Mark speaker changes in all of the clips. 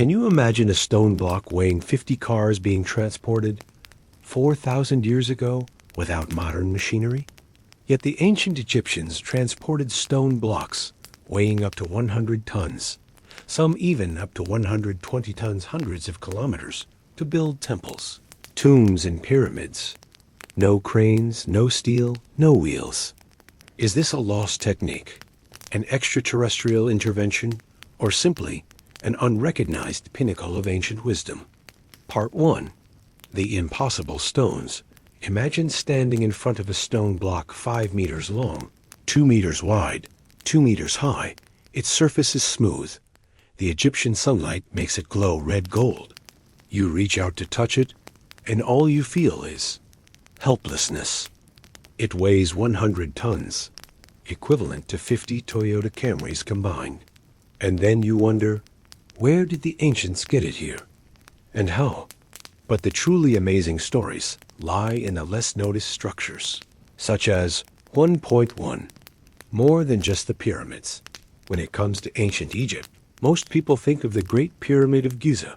Speaker 1: Can you imagine a stone block weighing 50 cars being transported 4,000 years ago without modern machinery? Yet the ancient Egyptians transported stone blocks weighing up to 100 tons, some even up to 120 tons, hundreds of kilometers, to build temples, tombs, and pyramids. No cranes, no steel, no wheels. Is this a lost technique, an extraterrestrial intervention, or simply an unrecognized pinnacle of ancient wisdom? Part 1. The impossible stones. Imagine standing in front of a stone block 5 meters long, 2 meters wide, 2 meters high. Its surface is smooth. The Egyptian sunlight makes it glow red gold. You reach out to touch it, and all you feel is helplessness. It weighs 100 tons, equivalent to 50 Toyota Camrys combined. And then you wonder, where did the ancients get it here? And how? But the truly amazing stories lie in the less noticed structures, such as 1.1, more than just the pyramids. When it comes to ancient Egypt, most people think of the Great Pyramid of Giza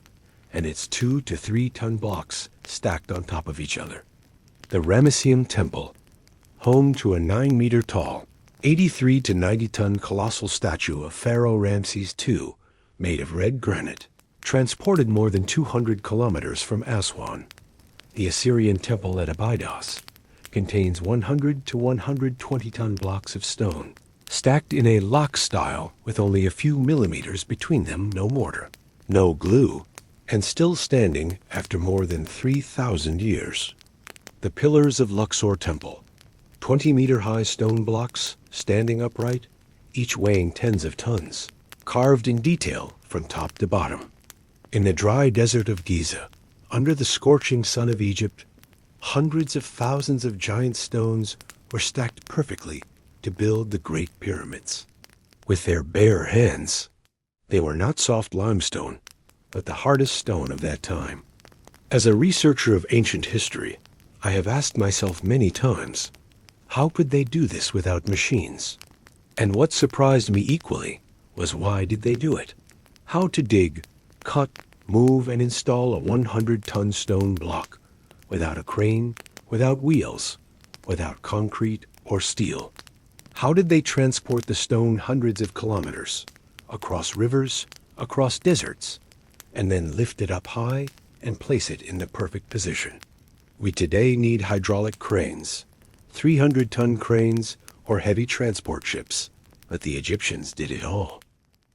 Speaker 1: and its 2 to 3 ton blocks stacked on top of each other. The Ramesseum Temple, home to a 9-meter tall, 83 to 90 ton colossal statue of Pharaoh Ramses II, made of red granite, transported more than 200 kilometers from Aswan. The Assyrian temple at Abydos contains 100 to 120 ton blocks of stone, stacked in a lock style with only a few millimeters between them, no mortar, no glue, and still standing after more than 3,000 years. The pillars of Luxor Temple, 20-meter-high stone blocks standing upright, each weighing tens of tons, carved in detail from top to bottom. In the dry desert of Giza, under the scorching sun of Egypt, hundreds of thousands of giant stones were stacked perfectly to build the Great Pyramids. With their bare hands, they were not soft limestone, but the hardest stone of that time. As a researcher of ancient history, I have asked myself many times, how could they do this without machines? And what surprised me equally was, why did they do it? How to dig, cut, move, and install a 100-ton stone block without a crane, without wheels, without concrete or steel? How did they transport the stone hundreds of kilometers, across rivers, across deserts, and then lift it up high and place it in the perfect position? We today need hydraulic cranes, 300-ton cranes, or heavy transport ships, but the Egyptians did it all.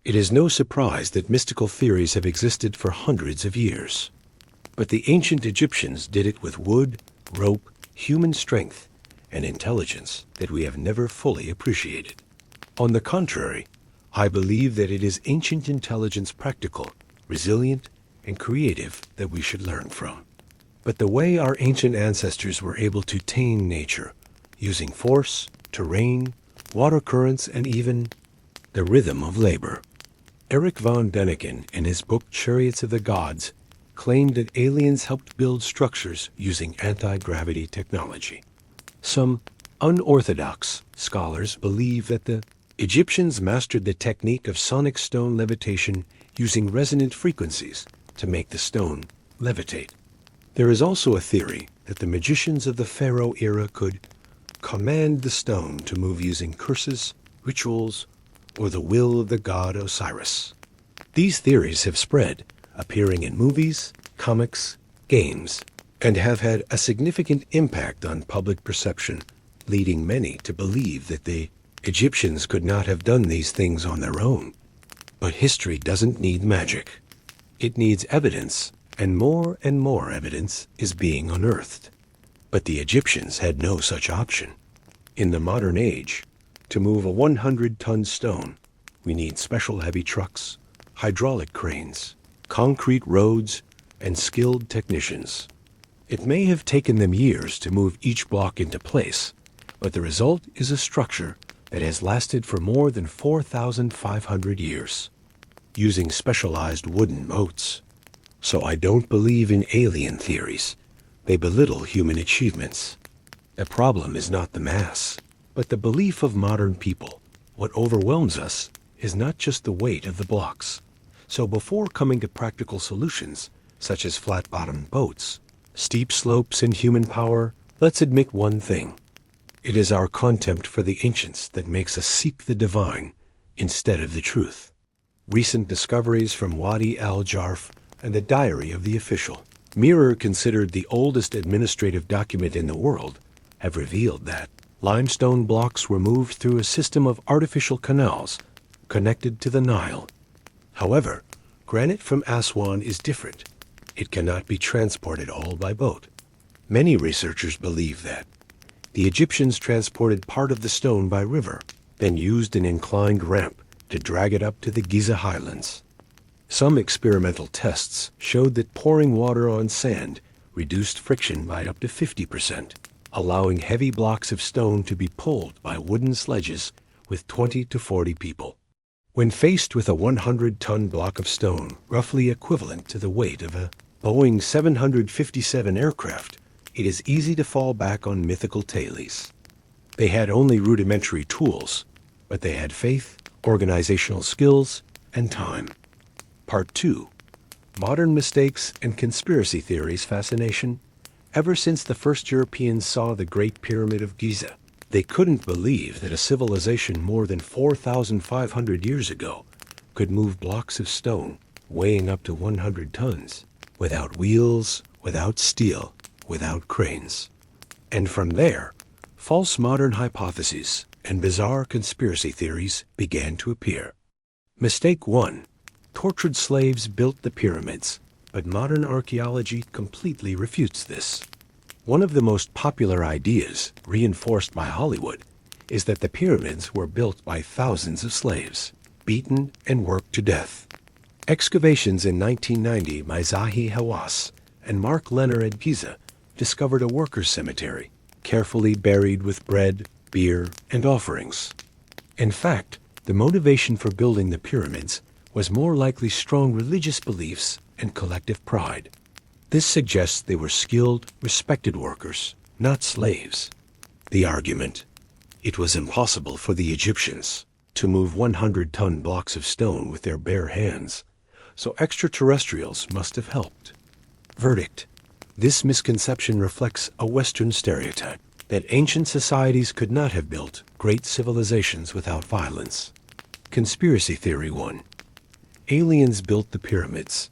Speaker 1: It is no surprise that mystical theories have existed for hundreds of years. But the ancient Egyptians did it with wood, rope, human strength, and intelligence that we have never fully appreciated. On the contrary, I believe that it is ancient intelligence, practical, resilient, and creative, that we should learn from. But the way our ancient ancestors were able to tame nature, using force, terrain, water currents, and even the rhythm of labor. Eric von Däniken, in his book Chariots of the Gods, claimed that aliens helped build structures using anti-gravity technology. Some unorthodox scholars believe that the Egyptians mastered the technique of sonic stone levitation using resonant frequencies to make the stone levitate. There is also a theory that the magicians of the Pharaoh era could command the stone to move using curses, rituals, or the will of the god Osiris. These theories have spread, appearing in movies, comics, games, and have had a significant impact on public perception, leading many to believe that the Egyptians could not have done these things on their own. But history doesn't need magic. It needs evidence, and more evidence is being unearthed. But the Egyptians had no such option. In the modern age, to move a 100-ton stone, we need special heavy trucks, hydraulic cranes, concrete roads, and skilled technicians. It may have taken them years to move each block into place, but the result is a structure that has lasted for more than 4,500 years, using specialized wooden moats. So I don't believe in alien theories. They belittle human achievements. The problem is not the mass, but the belief of modern people. What overwhelms us is not just the weight of the blocks. So before coming to practical solutions, such as flat-bottomed boats, steep slopes, and human power, let's admit one thing. It is our contempt for the ancients that makes us seek the divine instead of the truth. Recent discoveries from Wadi al-Jarf and the Diary of the Official, Mirror considered the oldest administrative document in the world, have revealed that limestone blocks were moved through a system of artificial canals connected to the Nile. However, granite from Aswan is different. It cannot be transported all by boat. Many researchers believe that the Egyptians transported part of the stone by river, then used an inclined ramp to drag it up to the Giza highlands. Some experimental tests showed that pouring water on sand reduced friction by up to 50%, allowing heavy blocks of stone to be pulled by wooden sledges with 20 to 40 people. When faced with a 100-ton block of stone, roughly equivalent to the weight of a Boeing 757 aircraft, it is easy to fall back on mythical tales. They had only rudimentary tools, but they had faith, organizational skills, and time. Part 2. Modern Mistakes and Conspiracy Theories Fascination. Ever since the first Europeans saw the Great Pyramid of Giza, they couldn't believe that a civilization more than 4,500 years ago could move blocks of stone weighing up to 100 tons, without wheels, without steel, without cranes. And from there, false modern hypotheses and bizarre conspiracy theories began to appear. Mistake 1. Tortured slaves built the pyramids, but modern archaeology completely refutes this. One of the most popular ideas, reinforced by Hollywood, is that the pyramids were built by thousands of slaves, beaten and worked to death. Excavations in 1990 by Zahi Hawass and Mark Lenner at Giza discovered a workers' cemetery, carefully buried with bread, beer, and offerings. In fact, the motivation for building the pyramids was more likely strong religious beliefs and collective pride. This suggests they were skilled, respected workers, not slaves. The argument: it was impossible for the Egyptians to move 100-ton blocks of stone with their bare hands, so extraterrestrials must have helped. Verdict: this misconception reflects a Western stereotype that ancient societies could not have built great civilizations without violence. Conspiracy Theory 1. Aliens built the pyramids.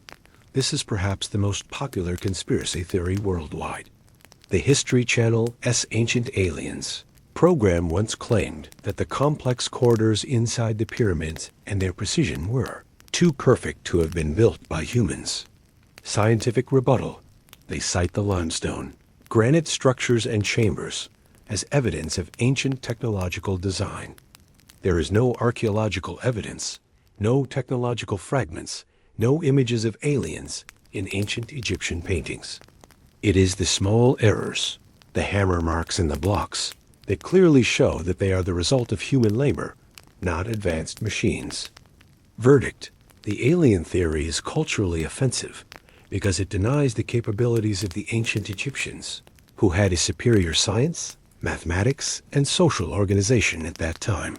Speaker 1: This is perhaps the most popular conspiracy theory worldwide. The History Channel's Ancient Aliens program once claimed that the complex corridors inside the pyramids and their precision were too perfect to have been built by humans. Scientific rebuttal: they cite the limestone, granite structures, and chambers as evidence of ancient technological design. There is no archaeological evidence, no technological fragments, no images of aliens in ancient Egyptian paintings. It is the small errors, the hammer marks in the blocks, that clearly show that they are the result of human labor, not advanced machines. Verdict: the alien theory is culturally offensive because it denies the capabilities of the ancient Egyptians, who had a superior science, mathematics, and social organization at that time.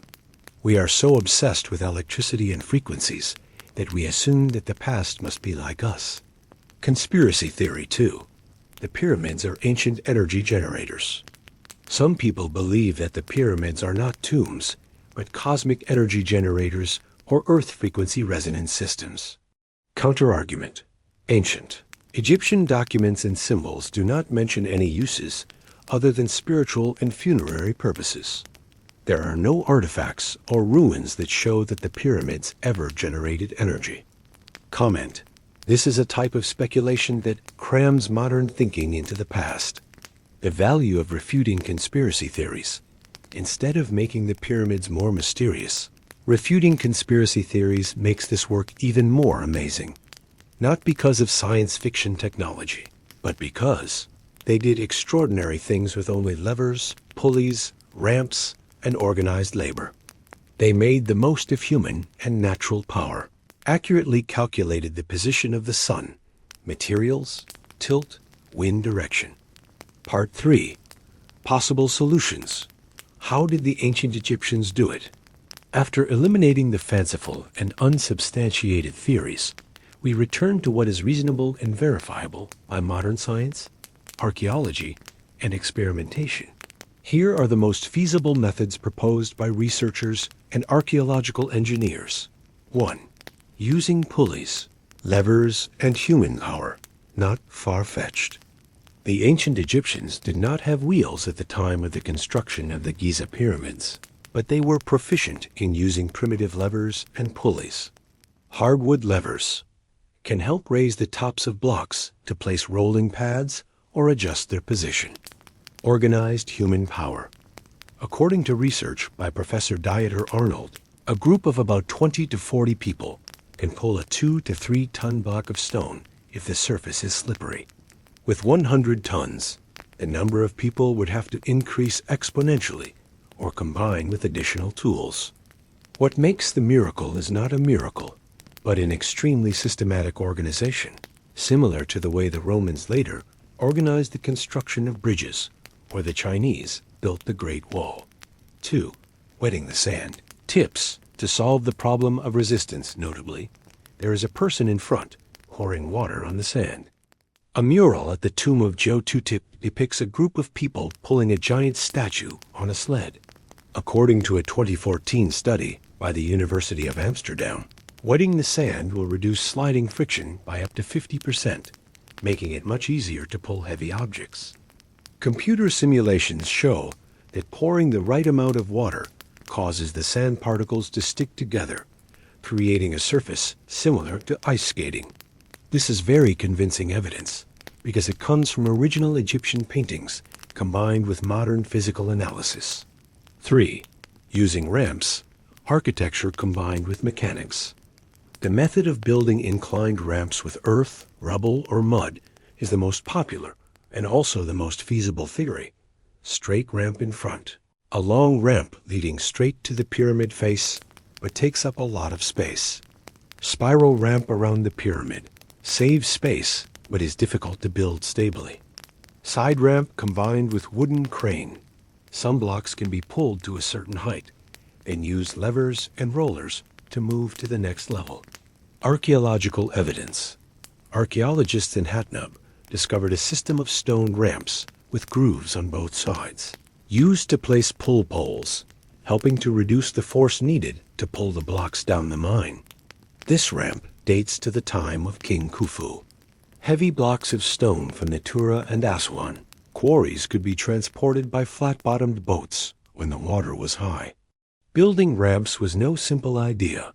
Speaker 1: We are so obsessed with electricity and frequencies that we assume that the past must be like us. Conspiracy Theory 2. The pyramids are ancient energy generators. Some people believe that the pyramids are not tombs, but cosmic energy generators or Earth frequency resonance systems. Counterargument: ancient Egyptian documents and symbols do not mention any uses other than spiritual and funerary purposes. There are no artifacts or ruins that show that the pyramids ever generated energy. Comment: this is a type of speculation that crams modern thinking into the past. The value of refuting conspiracy theories. Instead of making the pyramids more mysterious, refuting conspiracy theories makes this work even more amazing. Not because of science fiction technology, but because they did extraordinary things with only levers, pulleys, ramps, and organized labor. They made the most of human and natural power, accurately calculated the position of the sun, materials, tilt, wind direction. Part 3. Possible solutions. How did the ancient Egyptians do it? After eliminating the fanciful and unsubstantiated theories, we return to what is reasonable and verifiable by modern science, archaeology, and experimentation. Here are the most feasible methods proposed by researchers and archaeological engineers. 1. Using pulleys, levers, and human power, not far-fetched. The ancient Egyptians did not have wheels at the time of the construction of the Giza pyramids, but they were proficient in using primitive levers and pulleys. Hardwood levers can help raise the tops of blocks to place rolling pads or adjust their position. Organized human power. According to research by Professor Dieter Arnold, a group of about 20 to 40 people can pull a 2 to 3 ton block of stone if the surface is slippery. With 100 tons, the number of people would have to increase exponentially or combine with additional tools. What makes the miracle is not a miracle, but an extremely systematic organization, similar to the way the Romans later organized the construction of bridges, or the Chinese built the Great Wall. 2. Wetting the sand. Tips to solve the problem of resistance. Notably, there is a person in front pouring water on the sand. A mural at the tomb of Jotutip depicts a group of people pulling a giant statue on a sled. According to a 2014 study by the University of Amsterdam, wetting the sand will reduce sliding friction by up to 50%, making it much easier to pull heavy objects. Computer simulations show that pouring the right amount of water causes the sand particles to stick together, creating a surface similar to ice skating. This is very convincing evidence because it comes from original Egyptian paintings combined with modern physical analysis. 3. Using ramps, architecture combined with mechanics. The method of building inclined ramps with earth, rubble, or mud is the most popular and also the most feasible theory. Straight ramp in front. A long ramp leading straight to the pyramid face, but takes up a lot of space. Spiral ramp around the pyramid. Saves space, but is difficult to build stably. Side ramp combined with wooden crane. Some blocks can be pulled to a certain height, and use levers and rollers to move to the next level. Archaeological evidence. Archaeologists in Hatnub discovered a system of stone ramps with grooves on both sides, used to place pull poles, helping to reduce the force needed to pull the blocks down the mine. This ramp dates to the time of King Khufu. Heavy blocks of stone from the Tura and Aswan quarries could be transported by flat-bottomed boats when the water was high. Building ramps was no simple idea.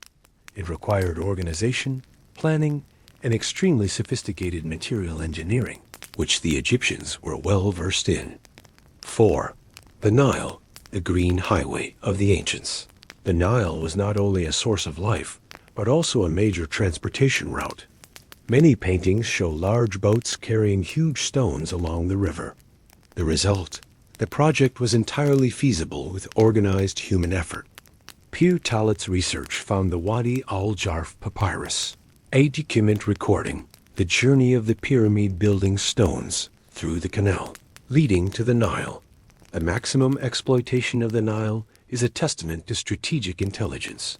Speaker 1: It required organization, planning, and extremely sophisticated material engineering, which the Egyptians were well versed in. 4. The Nile, the green highway of the ancients. The Nile was not only a source of life, but also a major transportation route. Many paintings show large boats carrying huge stones along the river. The result, the project was entirely feasible with organized human effort. Pierre Tallet's research found the Wadi al-Jarf papyrus, a document recording the journey of the pyramid building stones through the canal, leading to the Nile. The maximum exploitation of the Nile is a testament to strategic intelligence.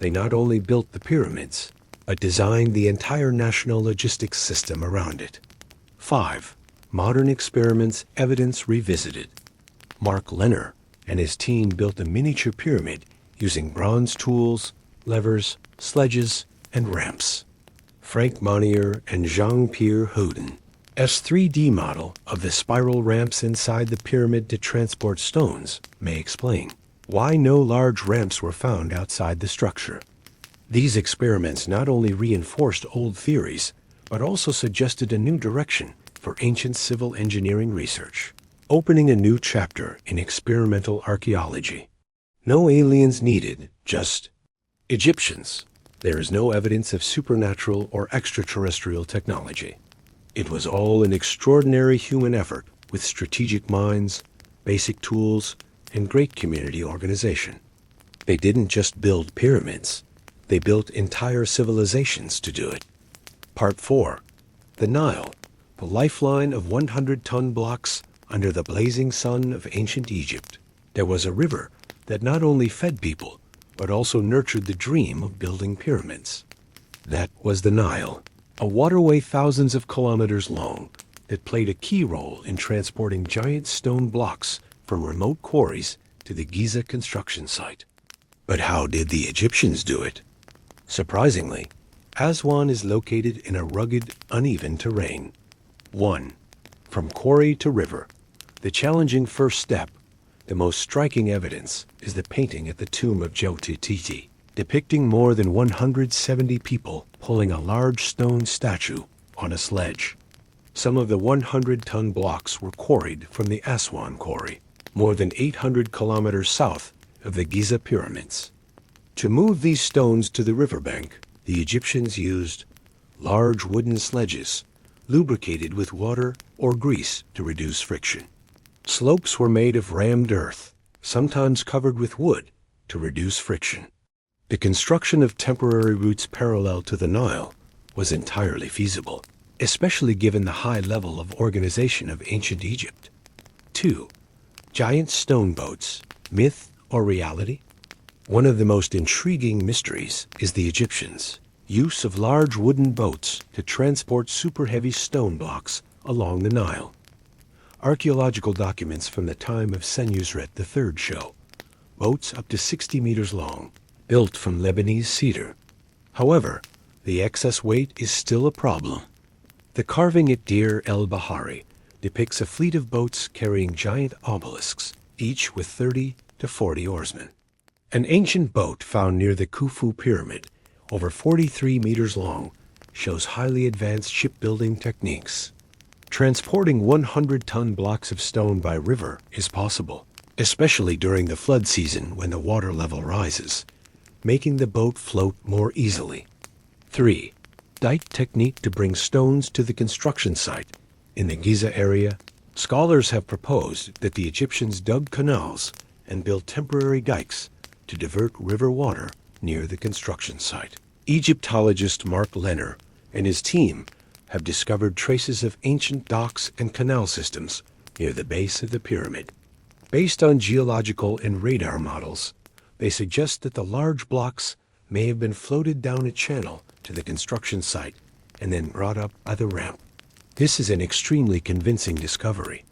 Speaker 1: They not only built the pyramids, but designed the entire national logistics system around it. 5. Modern experiments evidence revisited. Mark Lenner and his team built a miniature pyramid using bronze tools, levers, sledges, and ramps. Frank Monnier and Jean-Pierre Houdin's 3D model of the spiral ramps inside the pyramid to transport stones may explain why no large ramps were found outside the structure. These experiments not only reinforced old theories, but also suggested a new direction for ancient civil engineering research, opening a new chapter in experimental archaeology. No aliens needed, just Egyptians. There is no evidence of supernatural or extraterrestrial technology. It was all an extraordinary human effort with strategic minds, basic tools, and great community organization. They didn't just build pyramids. They built entire civilizations to do it. Part 4. The Nile, the lifeline of 100-ton blocks under the blazing sun of ancient Egypt. There was a river that not only fed people, but also nurtured the dream of building pyramids. That was the Nile, a waterway thousands of kilometers long that played a key role in transporting giant stone blocks from remote quarries to the Giza construction site. But how did the Egyptians do it? Surprisingly, Aswan is located in a rugged, uneven terrain. 1. From quarry to river. The challenging first step, the most striking evidence, is the painting at the tomb of Djoti, depicting more than 170 people pulling a large stone statue on a sledge. Some of the 100-ton blocks were quarried from the Aswan quarry, more than 800 kilometers south of the Giza pyramids. To move these stones to the riverbank, the Egyptians used large wooden sledges, lubricated with water or grease to reduce friction. Slopes were made of rammed earth, sometimes covered with wood, to reduce friction. The construction of temporary routes parallel to the Nile was entirely feasible, especially given the high level of organization of ancient Egypt. 2. Giant stone boats, myth or reality? One of the most intriguing mysteries is the Egyptians' use of large wooden boats to transport super-heavy stone blocks along the Nile. Archaeological documents from the time of Senusret III show boats up to 60 meters long, built from Lebanese cedar. However, the excess weight is still a problem. The carving at Deir el-Bahari depicts a fleet of boats carrying giant obelisks, each with 30 to 40 oarsmen. An ancient boat found near the Khufu Pyramid, over 43 meters long, shows highly advanced shipbuilding techniques. Transporting 100-ton blocks of stone by river is possible, especially during the flood season when the water level rises, making the boat float more easily. 3. Dike technique to bring stones to the construction site. In the Giza area, scholars have proposed that the Egyptians dug canals and built temporary dikes to divert river water near the construction site. Egyptologist Mark Lenner and his team have discovered traces of ancient docks and canal systems near the base of the pyramid. Based on geological and radar models, they suggest that the large blocks may have been floated down a channel to the construction site and then brought up by the ramp. This is an extremely convincing discovery,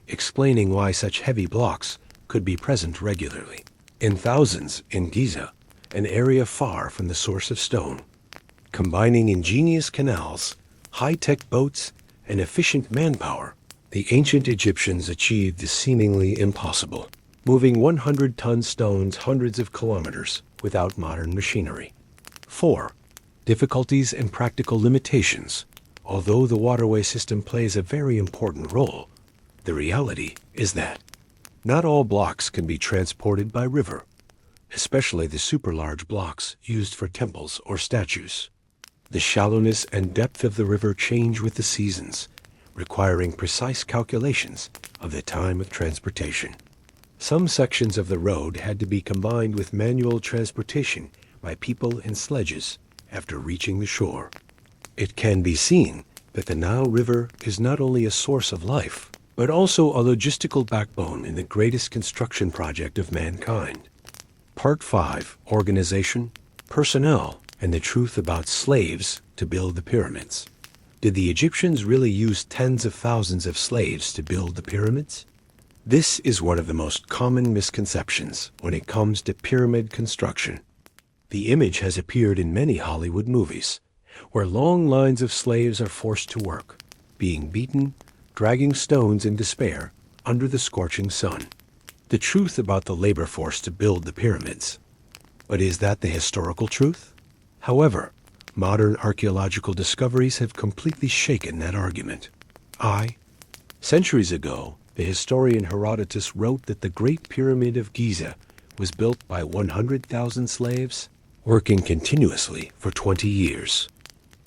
Speaker 1: explaining why such heavy blocks could be present regularly in thousands in Giza, an area far from the source of stone. Combining ingenious canals, high-tech boats, and efficient manpower, the ancient Egyptians achieved the seemingly impossible, moving 100-ton stones hundreds of kilometers without modern machinery. 4. Difficulties and practical limitations. Although the waterway system plays a very important role, the reality is that not all blocks can be transported by river, especially the super-large blocks used for temples or statues. The shallowness and depth of the river change with the seasons, requiring precise calculations of the time of transportation. Some sections of the road had to be combined with manual transportation by people in sledges after reaching the shore. It can be seen that the Nile River is not only a source of life, but also a logistical backbone in the greatest construction project of mankind. Part 5. Organization, personnel, and the truth about slaves to build the pyramids. Did the Egyptians really use tens of thousands of slaves to build the pyramids? This is one of the most common misconceptions when it comes to pyramid construction. The image has appeared in many Hollywood movies, where long lines of slaves are forced to work, being beaten, dragging stones in despair under the scorching sun. The truth about the labor force to build the pyramids. But is that the historical truth? However, modern archaeological discoveries have completely shaken that argument. Centuries ago, the historian Herodotus wrote that the Great Pyramid of Giza was built by 100,000 slaves, working continuously for 20 years.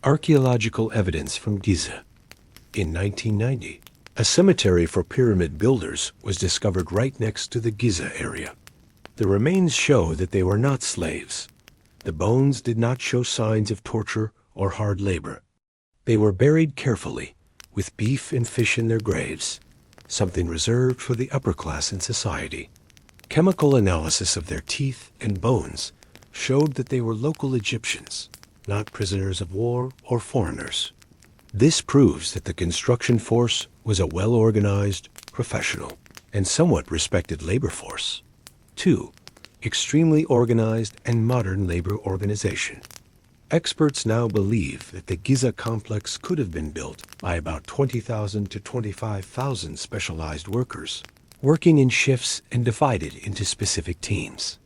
Speaker 1: Archaeological evidence from Giza. In 1990, a cemetery for pyramid builders was discovered right next to the Giza area. The remains show that they were not slaves. The bones did not show signs of torture or hard labor. They were buried carefully, with beef and fish in their graves, something reserved for the upper class in society. Chemical analysis of their teeth and bones showed that they were local Egyptians, not prisoners of war or foreigners. This proves that the construction force was a well-organized, professional, and somewhat respected labor force. 2. Extremely organized and modern labor organization. Experts now believe that the Giza complex could have been built by about 20,000 to 25,000 specialized workers, working in shifts and divided into specific teams.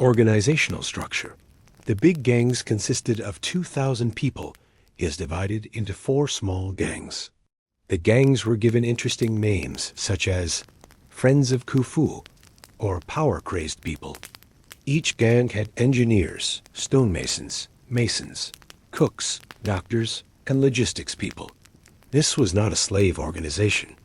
Speaker 1: Organizational structure. The big gangs consisted of 2,000 people, is divided into 4 small gangs. The gangs were given interesting names such as Friends of Khufu or Power-Crazed People. Each gang had engineers, stonemasons, masons, cooks, doctors, and logistics people. This was not a slave organization,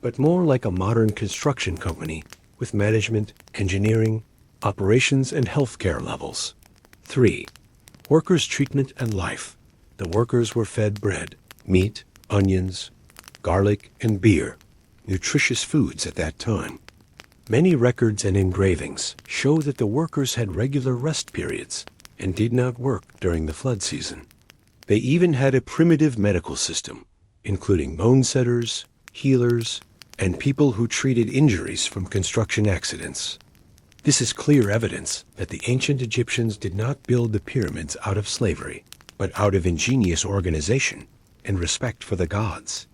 Speaker 1: but more like a modern construction company with management, engineering, operations, and healthcare levels. 3. Workers' treatment and life. The workers were fed bread, meat, onions, garlic, and beer, nutritious foods at that time. Many records and engravings show that the workers had regular rest periods and did not work during the flood season. They even had a primitive medical system, including bone setters, healers, and people who treated injuries from construction accidents. This is clear evidence that the ancient Egyptians did not build the pyramids out of slavery, but out of ingenious organization and respect for the gods.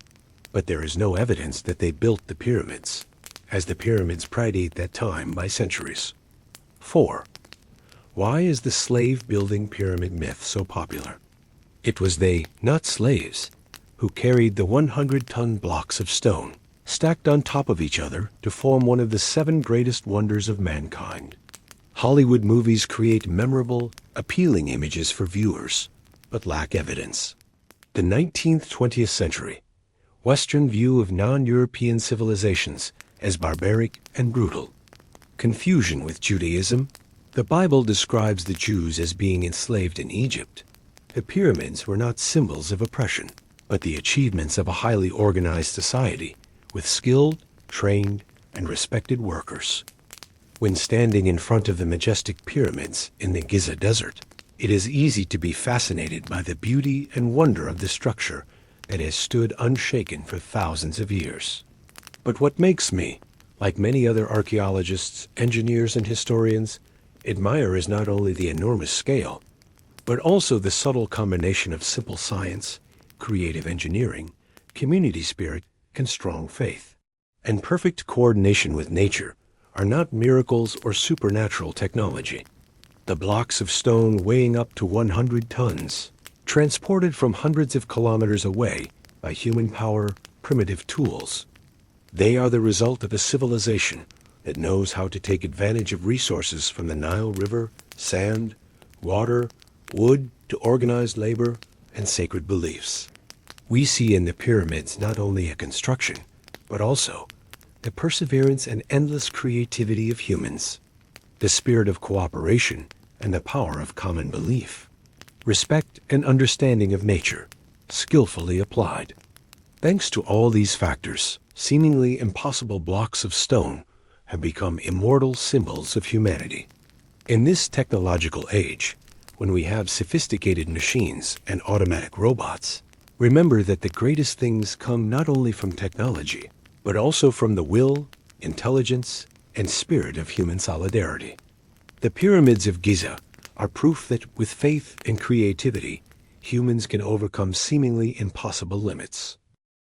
Speaker 1: But there is no evidence that they built the pyramids, as the pyramids predate that time by centuries. 4. Why is the slave-building pyramid myth so popular? It was they, not slaves, who carried the 100-ton blocks of stone, stacked on top of each other to form one of the 7 greatest wonders of mankind. Hollywood movies create memorable, appealing images for viewers, but lack evidence. The 19th-20th century, Western view of non-European civilizations as barbaric and brutal. Confusion with Judaism. The Bible describes the Jews as being enslaved in Egypt. The pyramids were not symbols of oppression, but the achievements of a highly organized society with skilled, trained, and respected workers. When standing in front of the majestic pyramids in the Giza Desert, it is easy to be fascinated by the beauty and wonder of the structure that has stood unshaken for thousands of years. But what makes me, like many other archaeologists, engineers, and historians, admire is not only the enormous scale, but also the subtle combination of simple science, creative engineering, community spirit, and strong faith. And perfect coordination with nature are not miracles or supernatural technology. The blocks of stone weighing up to 100 tons, transported from hundreds of kilometers away by human power, primitive tools. They are the result of a civilization that knows how to take advantage of resources from the Nile River, sand, water, wood, to organized labor and sacred beliefs. We see in the pyramids not only a construction, but also the perseverance and endless creativity of humans, the spirit of cooperation and the power of common belief, respect and understanding of nature, skillfully applied. Thanks to all these factors, seemingly impossible blocks of stone have become immortal symbols of humanity. In this technological age, when we have sophisticated machines and automatic robots, remember that the greatest things come not only from technology, but also from the will, intelligence, and spirit of human solidarity. The pyramids of Giza are proof that with faith and creativity, humans can overcome seemingly impossible limits.